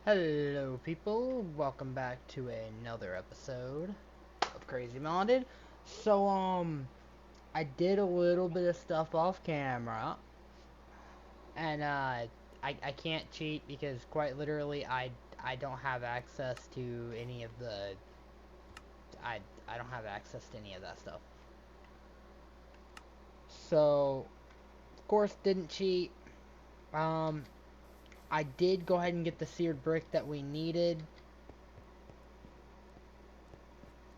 Hello people, welcome back to another episode of Crazy Modded. I did a little bit of stuff off camera, and I can't cheat because quite literally I don't have access to any of the, I, I don't have access to any of that stuff. So, of course, didn't cheat. Um, I did go ahead and get the seared brick that we needed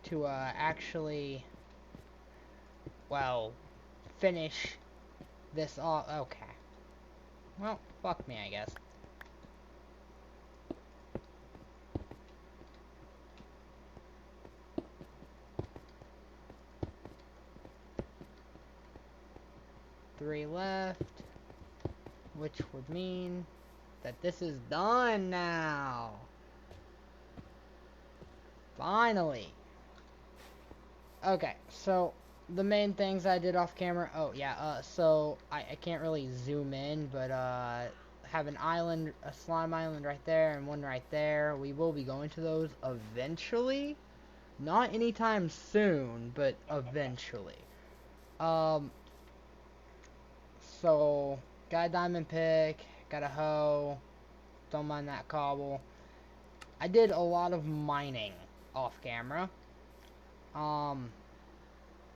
to actually, well, finish this off. Okay. Well, fuck me, I guess. Three left, which would mean that this is done now. Finally. Okay, so the main things I did off camera. Oh yeah, so I can't really zoom in, but have an island, a slime island right there, and one right there. We will be going to those eventually. Not anytime soon, but eventually. Um, so got a diamond pick, got a hoe. Don't mind that cobble. I did a lot of mining off camera. Um,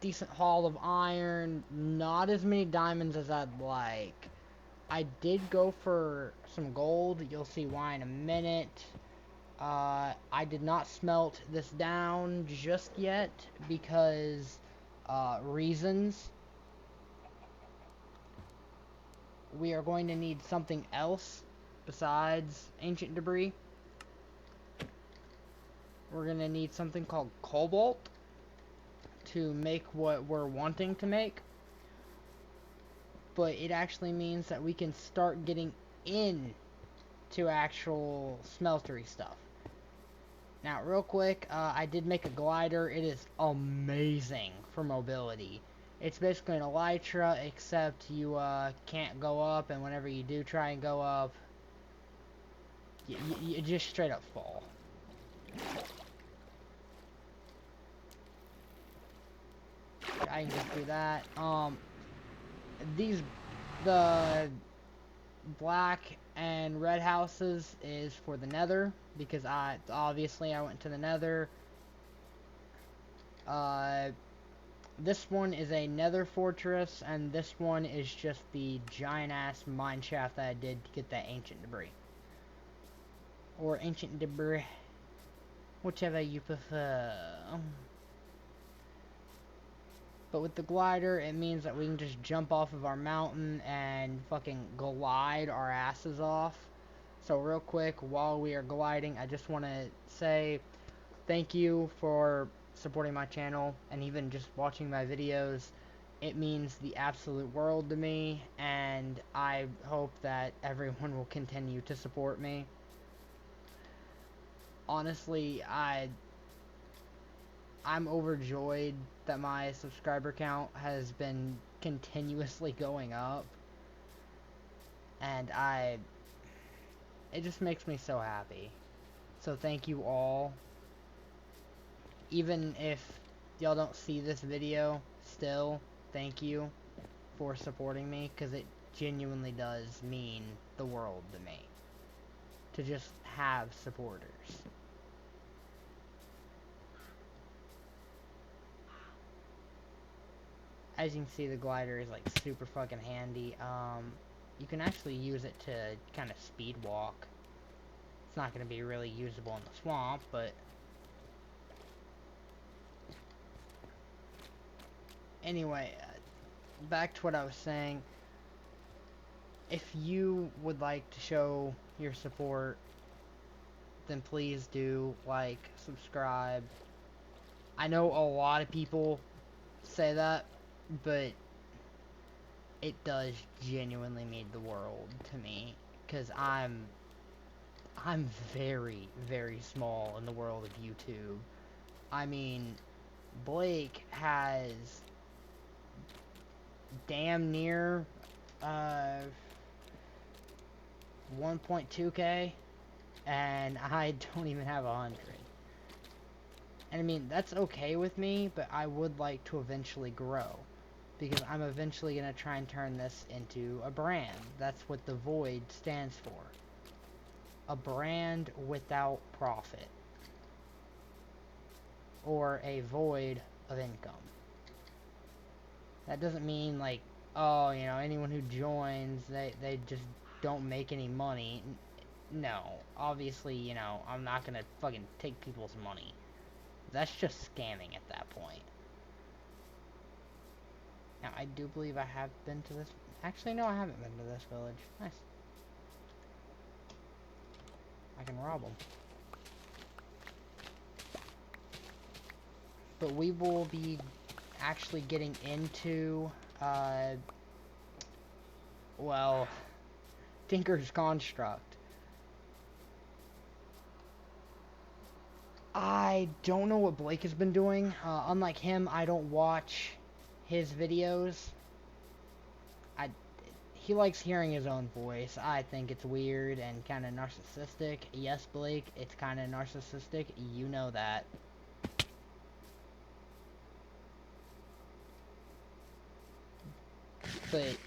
Decent haul of iron. Not as many diamonds as I'd like. I did go for some gold. You'll see why in a minute. I did not smelt this down just yet because reasons. We are going to need something else besides ancient debris. We're going to need something called cobalt to make what we're wanting to make. But it actually means that we can start getting in to actual smeltery stuff. Now, real quick, I did make a glider. It is amazing for mobility. It's basically an elytra, except you can't go up, and whenever you do try and go up, you just straight up fall. I can just do that. The black and red houses is for the nether, because obviously I went to the nether. This one is a nether fortress, and this one is just the giant ass mine shaft that I did to get that ancient debris. Or ancient debris, whichever you prefer. But with the glider, it means that we can just jump off of our mountain and fucking glide our asses off. So real quick, while we are gliding, I just want to say thank you for supporting my channel and even just watching my videos. It means the absolute world to me, and I hope that everyone will continue to support me. Honestly, I'm overjoyed that my subscriber count has been continuously going up, and it just makes me so happy. So thank you all. Even if y'all don't see this video, still, thank you for supporting me, because it genuinely does mean the world to me to just have supporters. As you can see, the glider is like super fucking handy. You can actually use it to kind of speed walk. It's not going to be really usable in the swamp, but anyway, back to what I was saying. If you would like to show your support, then please do like, subscribe. I know a lot of people say that, but it does genuinely mean the world to me, because I'm very, very small in the world of YouTube. I mean, Blake has damn near 1.2k, and I don't even have 100. And I mean, that's okay with me, but I would like to eventually grow. Because I'm eventually going to try and turn this into a brand. That's what the Void stands for. A brand without profit. Or a void of income. That doesn't mean like, oh, you know, anyone who joins, they just don't make any money. No. Obviously, you know, I'm not going to fucking take people's money. That's just scamming at that point. Now, I do believe I have been to this... Actually, no, I haven't been to this village. Nice. I can rob them. But we will be actually getting into, well, Tinker's Construct. I don't know what Blake has been doing. Unlike him, I don't watch his videos. He likes hearing his own voice. I think it's weird and kind of narcissistic. Yes, Blake, it's kind of narcissistic. You know that. But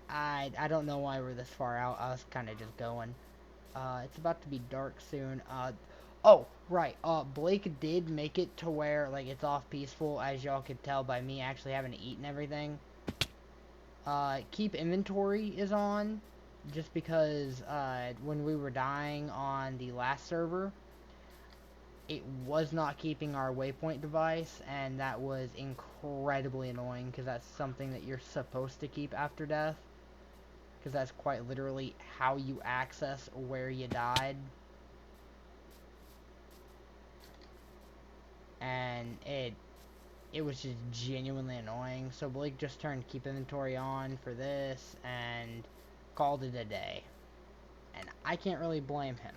I don't know why we're this far out. I was kind of just going. It's about to be dark soon. Oh, right. Blake did make it to where, like, it's off peaceful, as y'all could tell by me actually having to eat and everything. Keep inventory is on, just because, when we were dying on the last server, it was not keeping our waypoint device, and that was incredibly annoying, because that's something that you're supposed to keep after death. Because that's quite literally how you access where you died. And it was just genuinely annoying. So Blake just turned keep inventory on for this and called it a day. And I can't really blame him.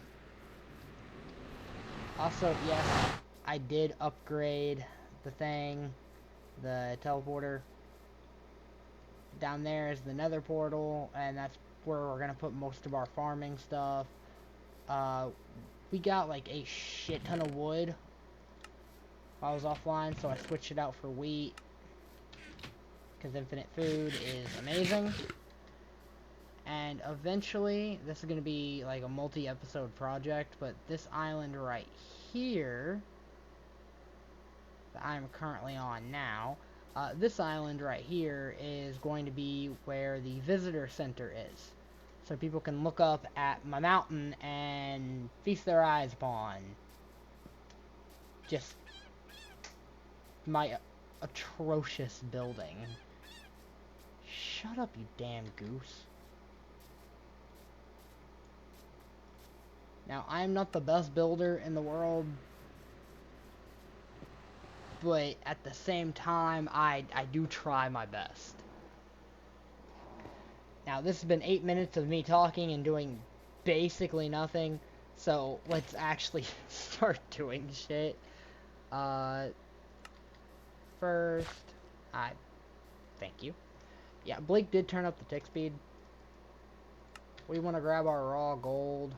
Also, yes, I did upgrade the thing, the teleporter. Down there is the nether portal, and that's where we're going to put most of our farming stuff. We got like a shit ton of wood while I was offline, so I switched it out for wheat. Because infinite food is amazing. And eventually, this is going to be like a multi-episode project, but this island right here, that I'm currently on now, this island right here is going to be where the visitor center is. So people can look up at my mountain and feast their eyes upon just my atrocious building. Shut up, you damn goose. Now, I'm not the best builder in the world, but at the same time, I do try my best. Now, this has been 8 minutes of me talking and doing basically nothing, so let's actually start doing shit. First, thank you. Yeah, Blake did turn up the tick speed. We want to grab our raw gold.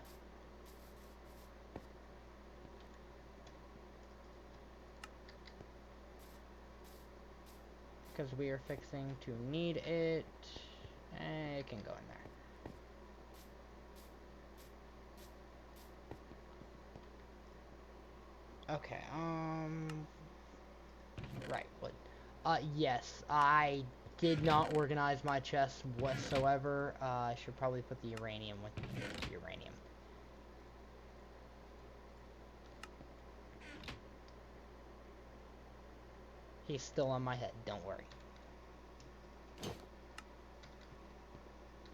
Because we are fixing to need it. It can go in there. Okay, right, what? Yes, I did not organize my chest whatsoever. I should probably put the uranium with the uranium. He's still on my head, don't worry.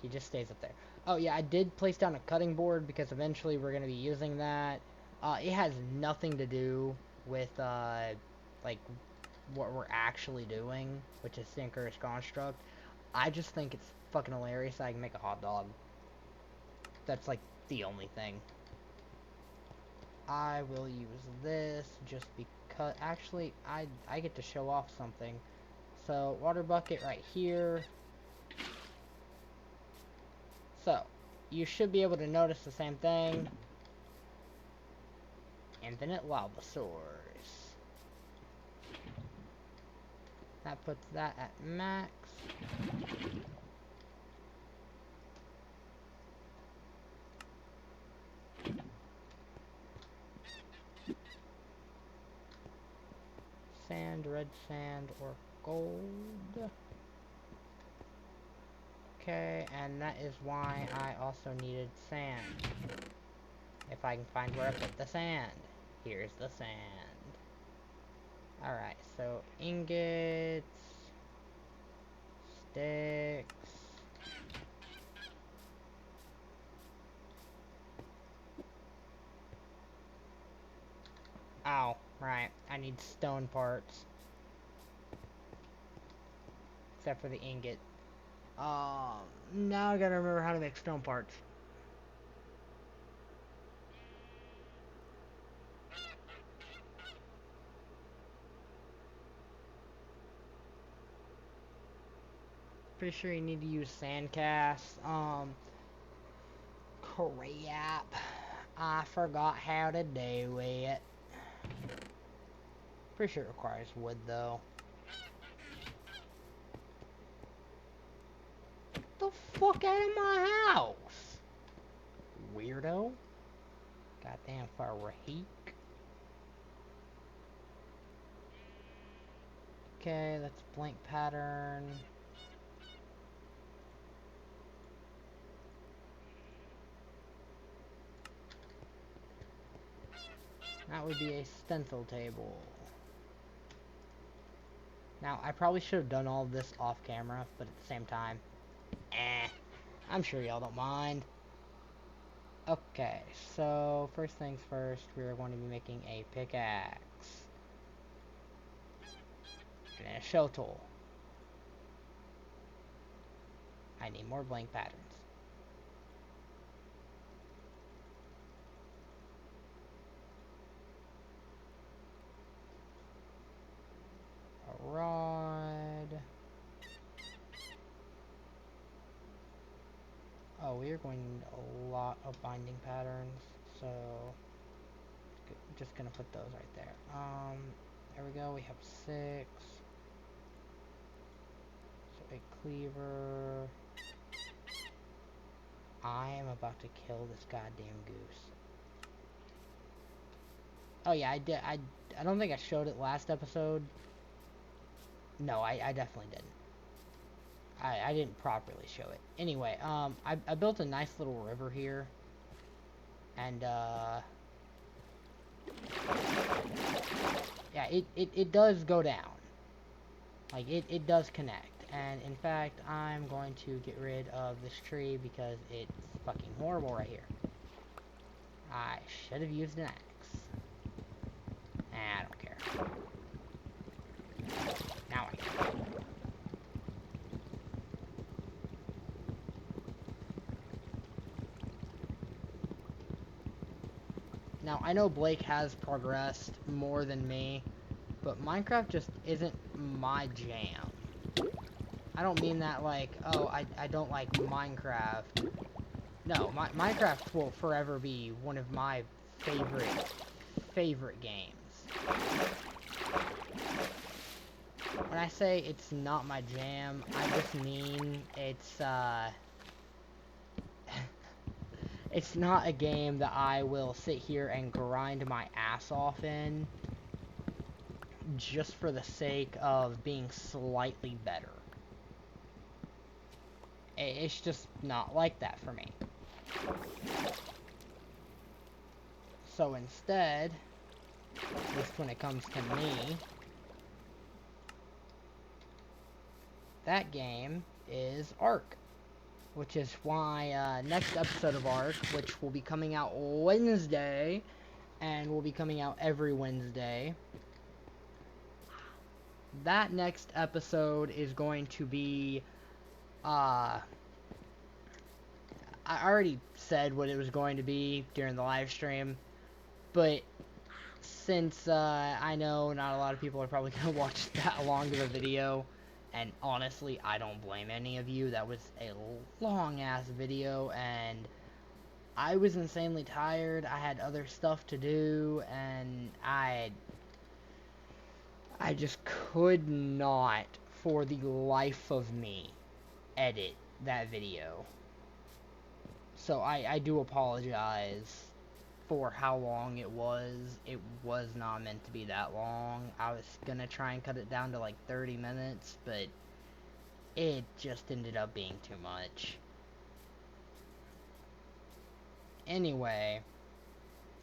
He just stays up there. Oh yeah, I did place down a cutting board because eventually we're going to be using that. It has nothing to do with, like, what we're actually doing, which is Tinker's Construct. I just think it's fucking hilarious that I can make a hot dog. That's, like, the only thing. I will use this just because... Actually, I get to show off something. So, water bucket right here. So, you should be able to notice the same thing. Infinite lava source. That puts that at max. Sand, red sand, or gold. Okay, and that is why I also needed sand. If I can find where I put the sand. Here's the sand. Alright, so ingots, sticks. Oh, right. I need stone parts. Except for the ingot. Now I gotta remember how to make stone parts. Pretty sure you need to use sandcast. Crap. I forgot how to do it. Pretty sure it requires wood, though. Get the fuck out of my house! Weirdo. Goddamn Farahik. Okay, that's blank pattern. That would be a stencil table. Now, I probably should have done all of this off camera, but at the same time, I'm sure y'all don't mind. Okay, so first things first, we are going to be making a pickaxe. And then a shell tool. I need more blank patterns. A rod. Oh, we are going to need a lot of binding patterns, so just gonna put those right there. There we go, we have 6. So a cleaver. I am about to kill this goddamn goose. Oh yeah, I don't think I showed it last episode. No, I definitely didn't. I didn't properly show it. Anyway, I built a nice little river here. And, yeah, it does go down. Like, it does connect. And, in fact, I'm going to get rid of this tree because it's fucking horrible right here. I should have used an axe. I don't care. Now I can. Now, I know Blake has progressed more than me, but Minecraft just isn't my jam. I don't mean that like, oh, I don't like Minecraft. No, Minecraft will forever be one of my favorite games. When I say it's not my jam, I just mean it's, it's not a game that I will sit here and grind my ass off in just for the sake of being slightly better. It's just not like that for me. So instead, at least when it comes to me, that game is Ark. Which is why next episode of Ark, which will be coming out Wednesday, and will be coming out every Wednesday, that next episode is going to be, I already said what it was going to be during the live stream, but since I know not a lot of people are probably going to watch that long of a video, and honestly, I don't blame any of you. That was a long-ass video, and I was insanely tired. I had other stuff to do, and I just could not, for the life of me, edit that video. So I do apologize for how long it was. It was not meant to be that long. I was gonna try and cut it down to like 30 minutes, but it just ended up being too much. Anyway,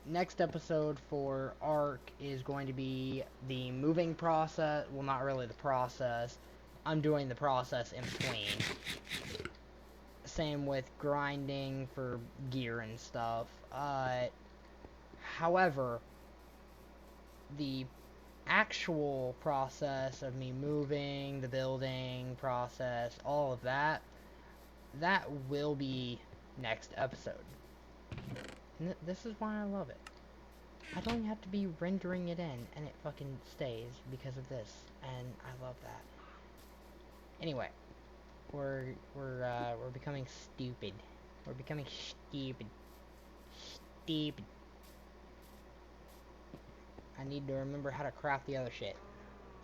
next episode for ARC is going to be the moving process. Well, not really the process. I'm doing the process in between. Same with grinding for gear and stuff. However, the actual process of me moving, the building process, all of that, that will be next episode. And this is why I love it. I don't even have to be rendering it in, and it fucking stays because of this, and I love that. Anyway, we're becoming stupid. We're becoming stupid. Stupid. I need to remember how to craft the other shit.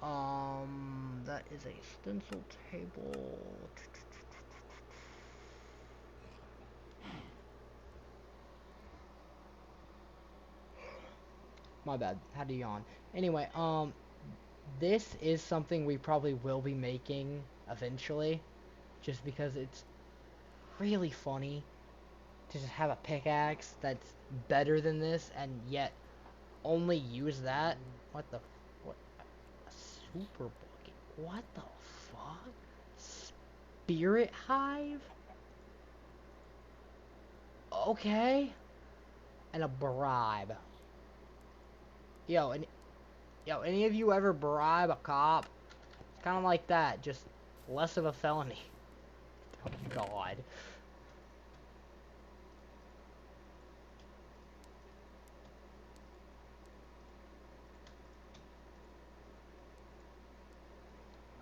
That is a stencil table. My bad. Had to yawn. Anyway, this is something we probably will be making eventually, just because it's really funny to just have a pickaxe that's better than this and yet only use that. What the? What? A super bucket? What the fuck? Spirit hive? Okay. And a bribe. Yo, any of you ever bribe a cop? It's kind of like that, just less of a felony. Oh God.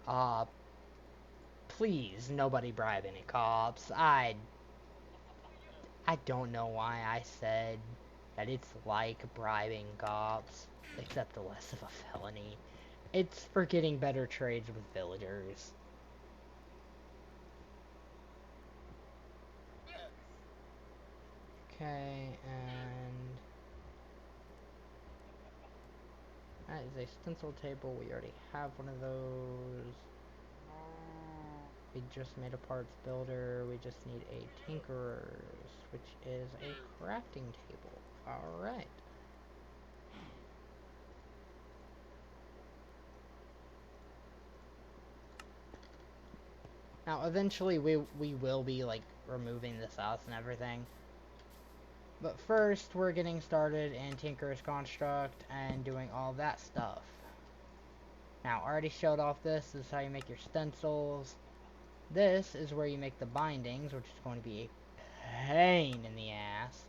Uh, please, nobody bribe any cops. I don't know why I said that it's like bribing cops, except less of a felony. It's for getting better trades with villagers. Okay, and that is a stencil table. We already have one of those. We just made a parts builder. We just need a tinkerer's, which is a crafting table. Alright. Now, eventually we will be, like, removing this house and everything. But first, we're getting started in Tinker's Construct and doing all that stuff. Now, I already showed off this. This is how you make your stencils. This is where you make the bindings, which is going to be a pain in the ass.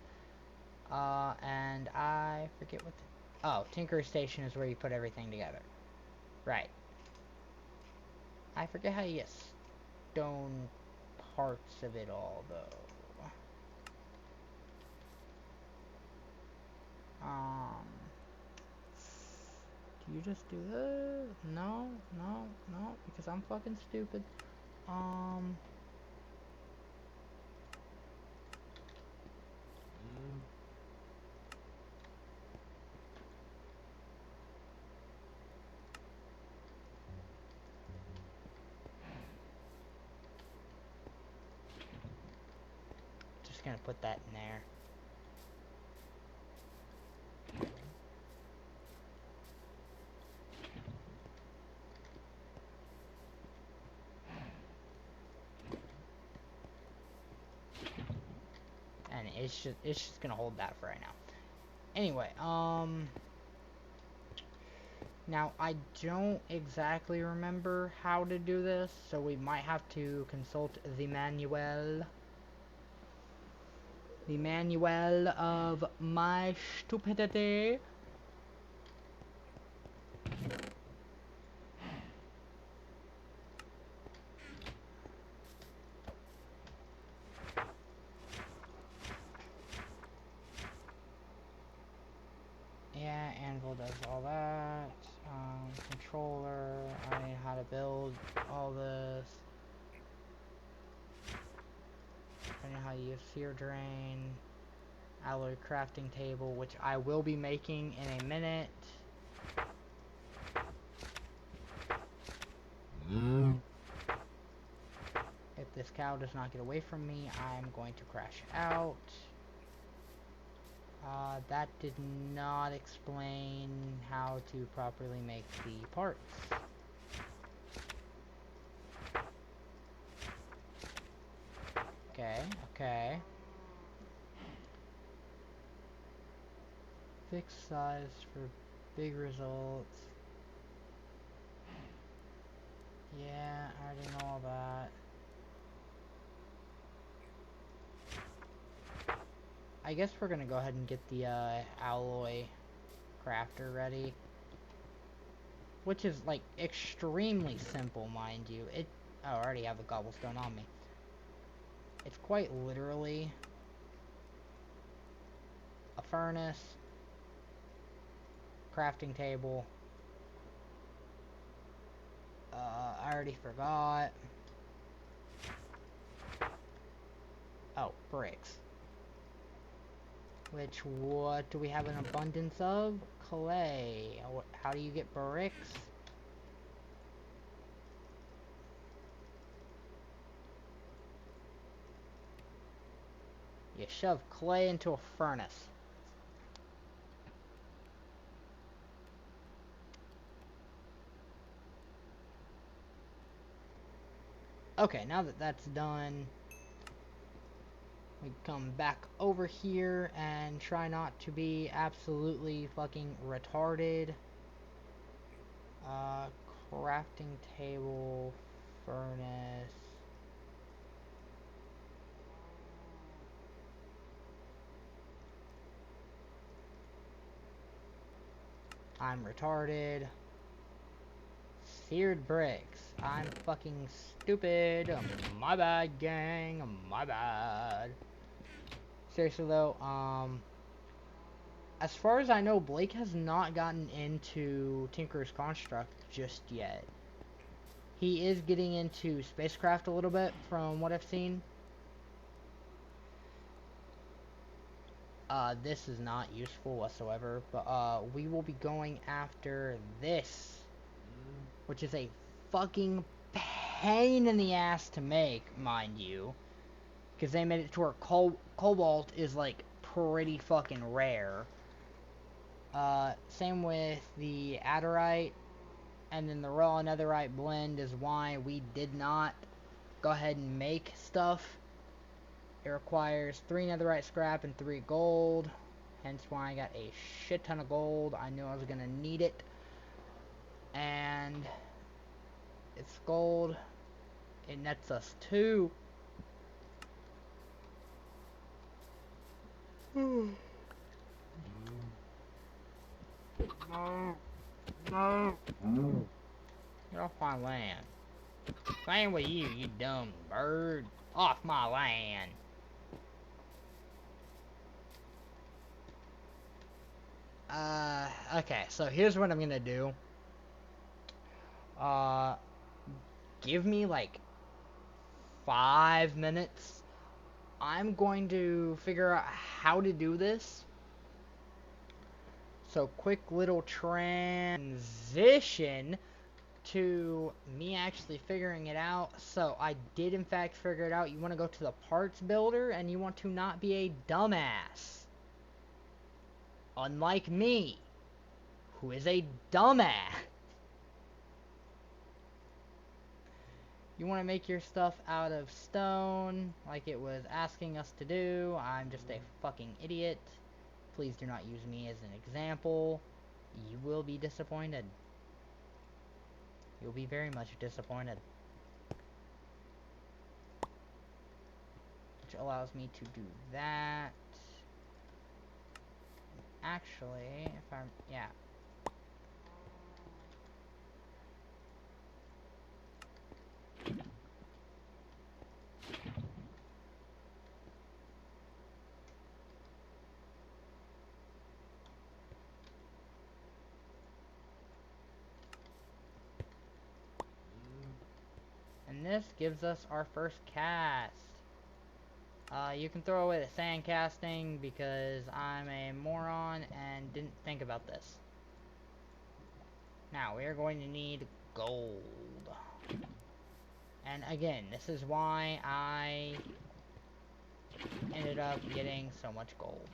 And I forget what oh, Tinker's Station is where you put everything together. Right. I forget how you get stone parts of it all, though. Do you just do this? No, no, no, because I'm fucking stupid. Just gonna put that in there. And it's just gonna hold that for right now. Anyway, now I don't exactly remember how to do this, so we might have to consult the manual. The manual of my stupidity. a sear drain, alloy crafting table, which I will be making in a minute. If this cow does not get away from me, I'm going to crash out. That did not explain how to properly make the parts. Okay, okay. Fixed size for big results. Yeah, I already know all that. I guess we're gonna go ahead and get the alloy crafter ready. Which is, like, extremely simple, mind you. Oh, I already have the cobblestone on me. It's quite literally a furnace, crafting table. I already forgot. Oh, bricks. Which, what do we have an abundance of? Clay. How do you get bricks? You shove clay into a furnace. Okay, now that that's done, we come back over here and try not to be absolutely fucking retarded. Crafting table, furnace. I'm retarded. Seared bricks. I'm fucking stupid. My bad, gang. My bad. Seriously though, as far as I know, Blake has not gotten into Tinker's Construct just yet. He is getting into spacecraft a little bit, from what I've seen. This is not useful whatsoever, but, we will be going after this, which is a fucking pain in the ass to make, mind you, because they made it to where cobalt is, like, pretty fucking rare. Same with the Adderite, and then the raw netherite blend is why we did not go ahead and make stuff. It requires 3 netherite scrap and 3 gold. Hence why I got a shit ton of gold. I knew I was gonna need it. And it's gold. It nets us 2. No. No. Get off my land. Same with you, you dumb bird. Off my land. Okay, so here's what I'm gonna do. Give me like 5 minutes. I'm going to figure out how to do this. So quick little transition to me actually figuring it out. So I did in fact figure it out. You want to go to the parts builder and you want to not be a dumbass. Unlike me, who is a dumbass. You want to make your stuff out of stone, like it was asking us to do. I'm just a fucking idiot. Please do not use me as an example. You will be disappointed. You'll be very much disappointed. Which allows me to do that. Actually, if I'm... yeah. And this gives us our first cast. You can throw away the sand casting because I'm a moron and didn't think about this. Now, we are going to need gold. And again, this is why I ended up getting so much gold.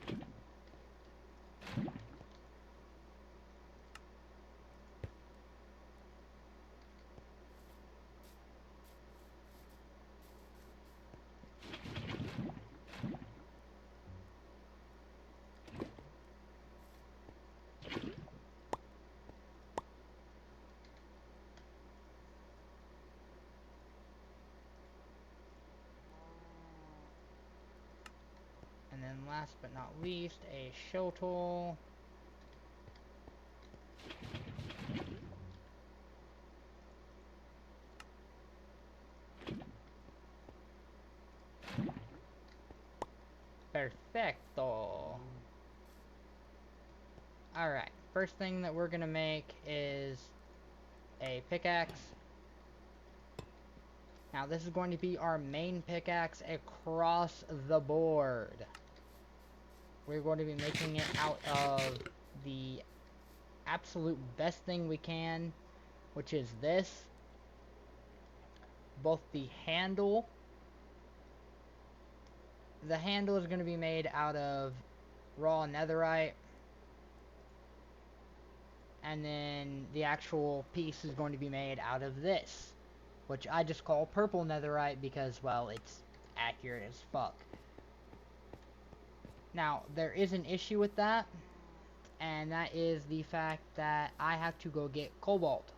And then last but not least, a shuttle. Perfecto. Alright, first thing that we're gonna make is a pickaxe. Now this is going to be our main pickaxe across the board. We're going to be making it out of the absolute best thing we can, which is this. Both the handle is going to be made out of raw netherite, and then the actual piece is going to be made out of this, which I just call purple netherite because, well, it's accurate as fuck. Now, there is an issue with that, and that is the fact that I have to go get cobalt,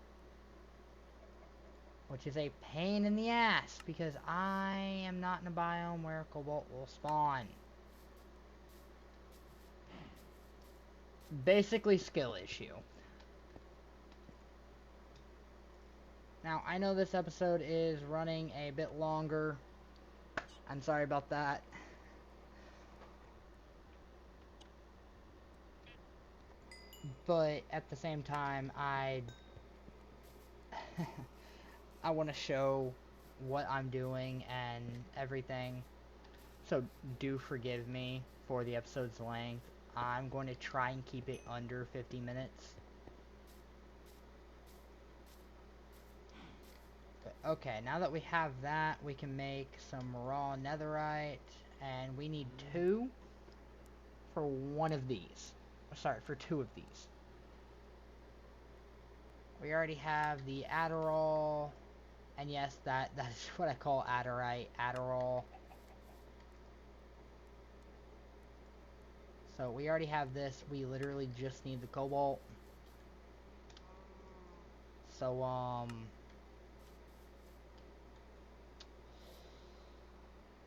which is a pain in the ass because I am not in a biome where cobalt will spawn. Basically, skill issue. Now, I know this episode is running a bit longer. I'm sorry about that. But at the same time, I want to show what I'm doing and everything. So do forgive me for the episode's length. I'm going to try and keep it under 50 minutes. But okay, now that we have that, we can make some raw netherite. And we need 2 for one of these. Sorry, for 2 of these. We already have the Adderall. And yes, that's what I call Adderite, Adderall. So we already have this. We literally just need the cobalt. So,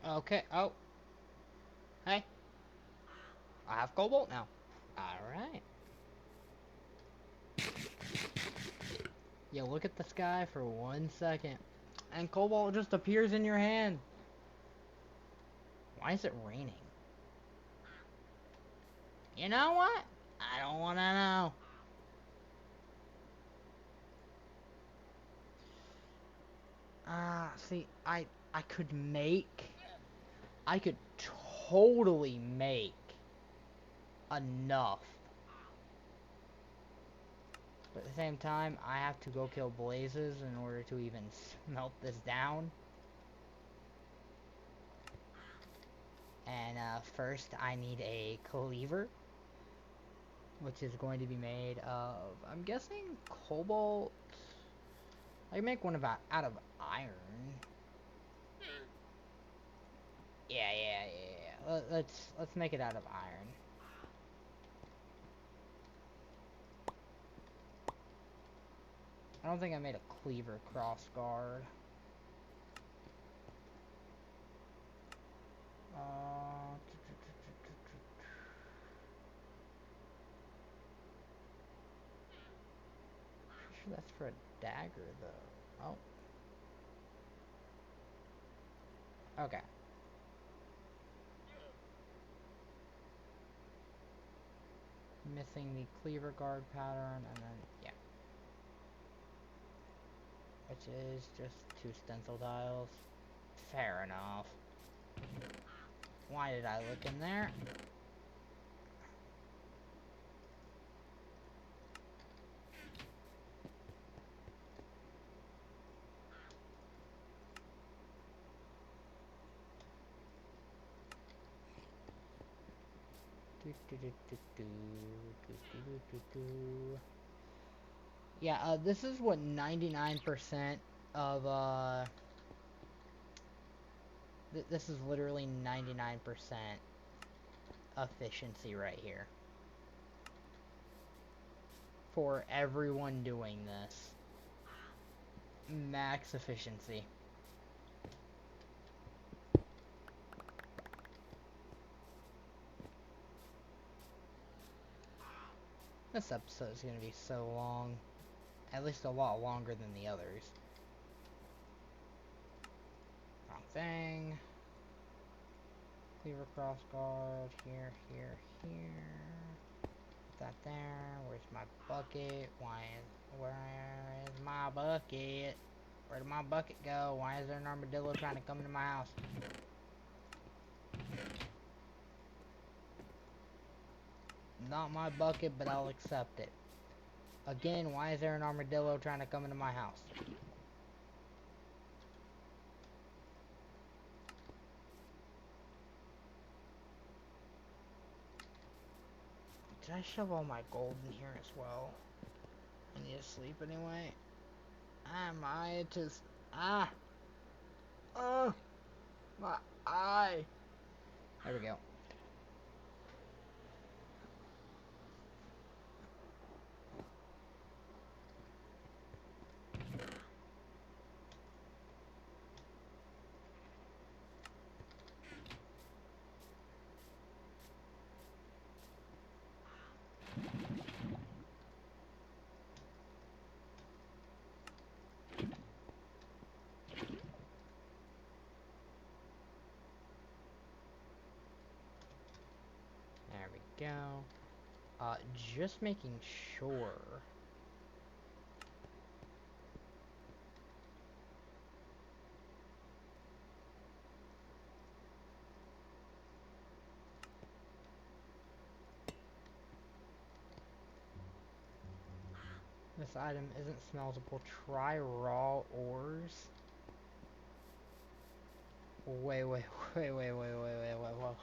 okay. Oh. Hey. I have cobalt now. Alright. You look at the sky for 1 second, and cobalt just appears in your hand. Why is it raining? You know what? I don't want to know. See, I could make... I could totally make enough. But at the same time, I have to go kill blazes in order to even smelt this down. And first I need a cleaver, which is going to be made of, I'm guessing, cobalt. I can make one out of iron. Yeah. Let's make it out of iron. I don't think I made a cleaver crossguard. Pretty sure that's for a dagger, though. Oh. Okay. Missing the cleaver guard pattern, and then, yeah. Which is just 2 stencil tiles. Fair enough. Why did I look in there? Yeah, this is what 99% of, this is literally 99% efficiency right here. For everyone doing this. Max efficiency. This episode is going to be so long. At least a lot longer than the others. Wrong thing. Cleaver cross guard. Here, here, here. Put that there. Where's my bucket? Where is my bucket? Where did my bucket go? Why is there an armadillo trying to come into my house? Not my bucket, but I'll accept it. Again, why is there an armadillo trying to come into my house? Did I shove all my gold in here as well? I need to sleep anyway. My just... Ah! My eye! There we go. There we go. Just making sure. This item isn't smeltable. Try raw ores. Wait,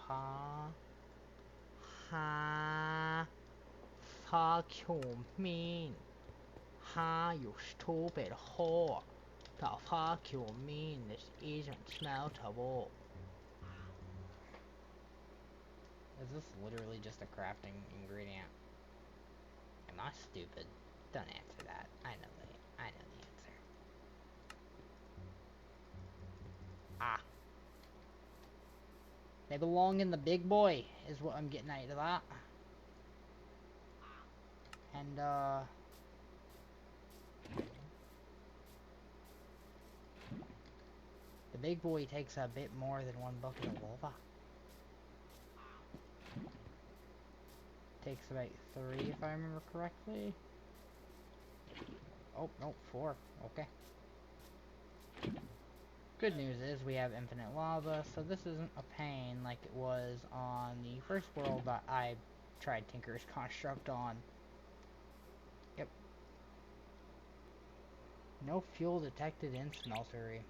huh? Huh? Fuck you mean? Huh, you stupid whore. The fuck you mean this isn't smeltable? Is this literally just a crafting ingredient? Am I stupid? Don't answer that. I know the answer. Ah. They belong in the big boy, is what I'm getting out of that. And, the big boy takes a bit more than one bucket of lava. Takes about 3 if I remember correctly. Oh, no, 4. Okay. Good news is we have infinite lava, so this isn't a pain like it was on the first world that I tried Tinker's Construct on. Yep. No fuel detected in smeltery.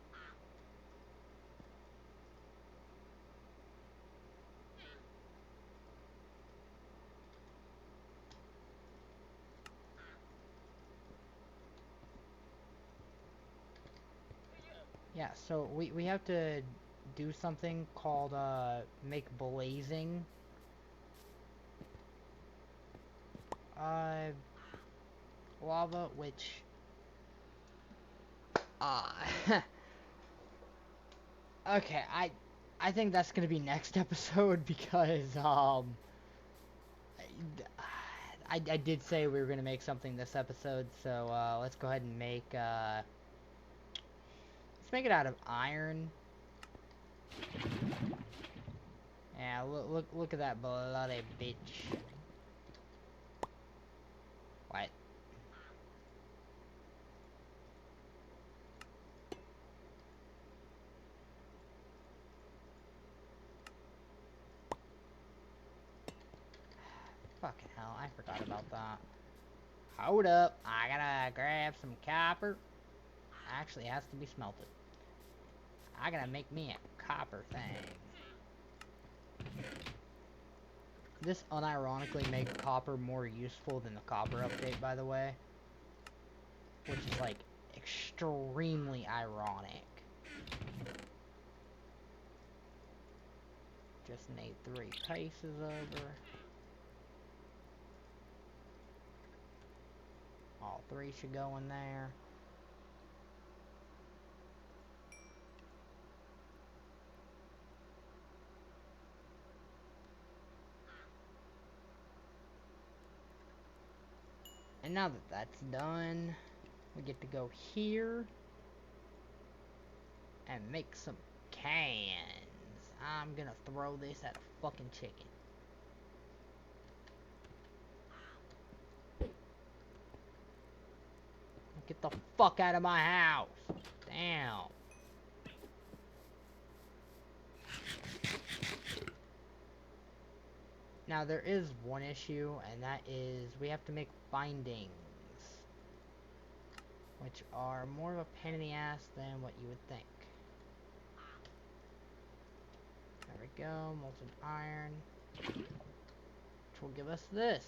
Yeah, so we have to do something called, make blazing. Lava, which... okay, I think that's gonna be next episode because, I did say we were gonna make something this episode, so, let's go ahead and make, let's make it out of iron. Yeah, look at that bloody bitch. What? Fucking hell, I forgot about that. Hold up, I gotta grab some copper. Actually, it has to be smelted. I gotta make me a copper thing. This unironically made copper more useful than the copper update, by the way. Which is, like, extremely ironic. Just need 3 paces over. All 3 should go in there. And now that that's done, we get to go here and make some cans. I'm gonna throw this at a fucking chicken. Get the fuck out of my house. Damn. Now there is one issue, and that is we have to make bindings. Which are more of a pain in the ass than what you would think. There we go, molten iron. Which will give us this.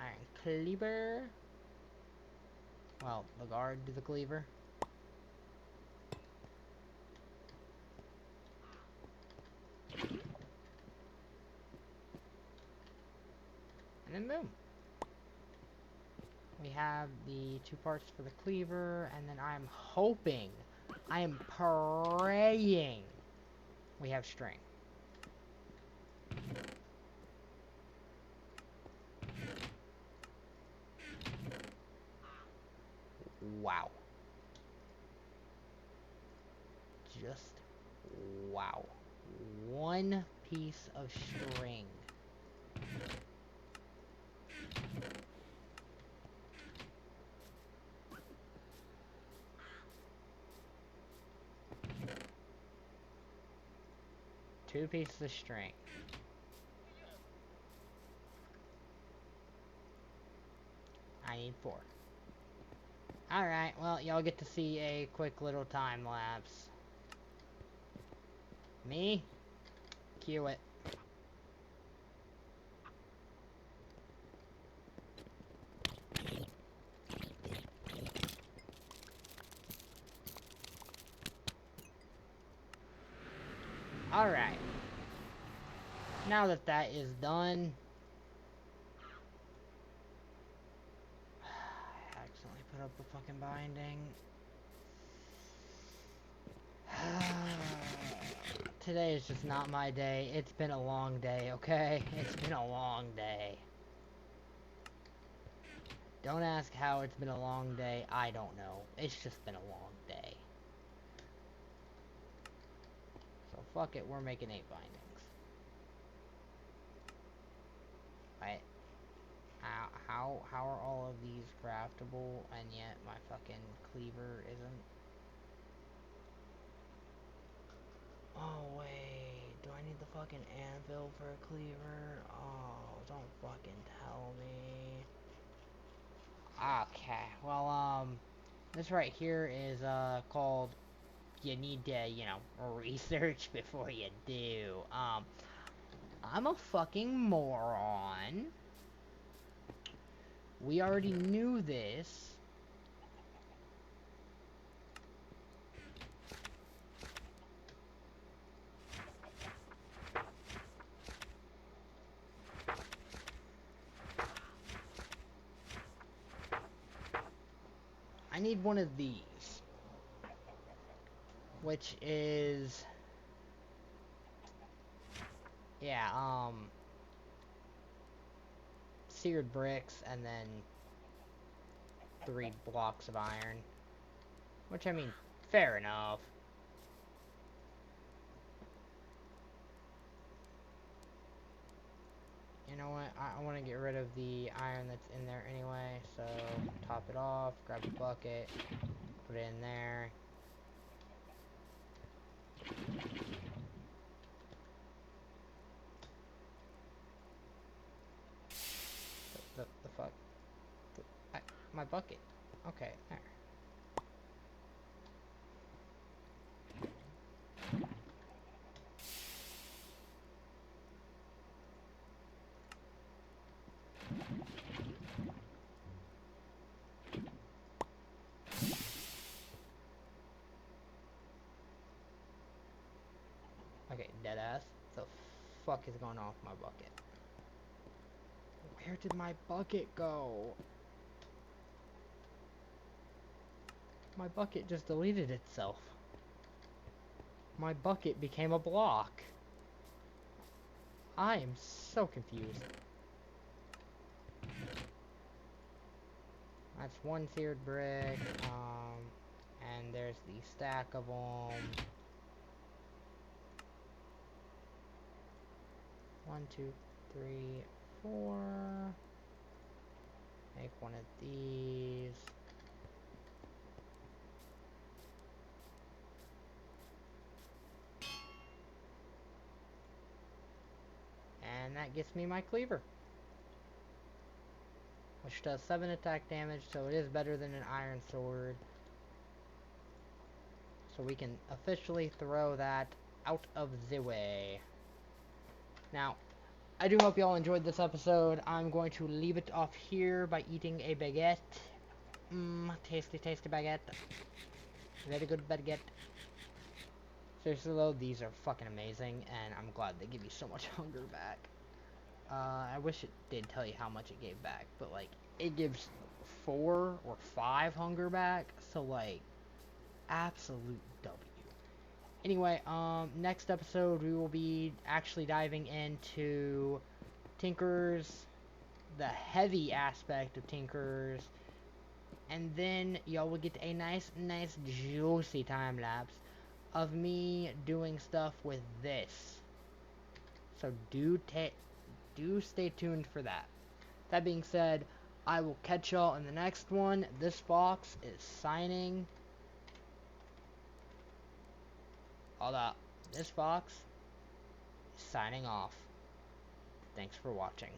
Iron cleaver. Well, the guard to the cleaver. And then boom. We have the 2 parts for the cleaver, and then I'm hoping, I am praying we have string. Wow. Just wow. 1 piece of string. Two pieces of string. I need 4. Alright, well, y'all get to see a quick little time lapse. Me? Cue it. Alright. Now that that is done... I accidentally put up a fucking binding. Today is just not my day. It's been a long day, okay? It's been a long day. Don't ask how it's been a long day. I don't know. It's just been a long day. So fuck it, we're making 8 bindings. Right? How are all of these craftable and yet my fucking cleaver isn't? Oh wait, do I need the fucking anvil for a cleaver? Oh, don't fucking tell me. Okay, well, this right here is, called, you need to, you know, research before you do. I'm a fucking moron. We already knew this. I need one of these. Which is... yeah, seared bricks and then 3 blocks of iron. Which, I mean, fair enough. You know what? I want to get rid of the iron that's in there anyway. So, top it off, grab a bucket, put it in there. fuck? My bucket. Okay, there. Okay, deadass. The fuck is going on with my bucket? Where did my bucket go? My bucket just deleted itself. My bucket became a block. I am so confused. That's one seared brick, and there's the stack of them. 1, 2, 3, 4. Make one of these. And that gets me my cleaver, which does 7 attack damage, so it is better than an iron sword. So we can officially throw that out of the way. Now, I do hope y'all enjoyed this episode. I'm going to leave it off here by eating a baguette. Tasty, tasty baguette. Very good baguette. Seriously though, these are fucking amazing, and I'm glad they give you so much hunger back. I wish it did tell you how much it gave back, but like, it gives 4 or 5 hunger back, so like, absolute W. Anyway, next episode we will be actually diving into Tinkers, the heavy aspect of Tinkers, and then y'all will get a nice juicy time lapse of me doing stuff with this. So do stay tuned for that. That being said, I will catch y'all in the next one. This fox is signing. Hold up. This fox is signing off. Thanks for watching.